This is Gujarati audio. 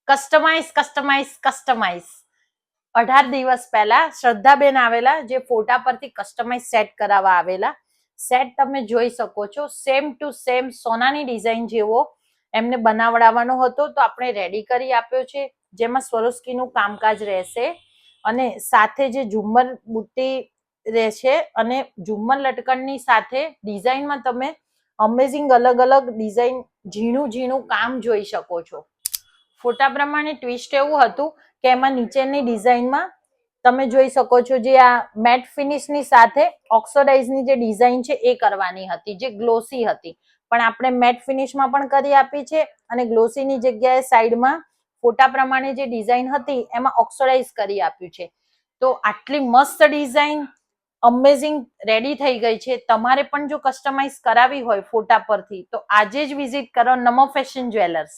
કસ્ટમાઇઝ કસ્ટમાઇઝ કસ્ટમાઇઝ 18 દિવસ પહેલા શ્રદ્ધાબેન આવેલા, જે ફોટા પરથી કસ્ટમાઇઝ સેટ કરાવવા આવેલા. સેટ તમે જોઈ શકો છો, સેમ ટુ સેમ સોનાની ડિઝાઇન જેવો એમને બનાવડાવવાનો હતો, તો આપણે રેડી કરી આપ્યો છે, જેમાં સ્વરોસ્કીનું કામકાજ રહેશે અને સાથે જે ઝુમ્મર બુટ્ટી રહેશે અને ઝુમ્મર લટકણની સાથે ડિઝાઇનમાં તમે અમેઝિંગ અલગ અલગ ડિઝાઇન, ઝીણું ઝીણું કામ જોઈ શકો છો. ફોટા પ્રમાણે ટ્વિસ્ટ એવું હતું કે એમાં નીચેની ડિઝાઇનમાં તમે જોઈ શકો છો, જે આ મેટ ફિનિશની સાથે ઓક્સિડાઇઝની જે ડિઝાઇન છે એ કરવાની હતી, જે ગ્લોસી હતી, પણ આપણે મેટ ફિનિશમાં પણ કરી આપી છે અને ગ્લોસીની જગ્યાએ સાઈડમાં ફોટા પ્રમાણે જે ડિઝાઇન હતી એમાં ઓક્સિડાઇઝ કરી આપ્યું છે. તો આટલી મસ્ત ડિઝાઇન અમેઝિંગ રેડી થઈ ગઈ છે. તમારે પણ જો કસ્ટમાઇઝ કરાવી હોય ફોટા પરથી, તો આજે જ વિઝિટ કરો નમો ફેશન જ્વેલર્સ.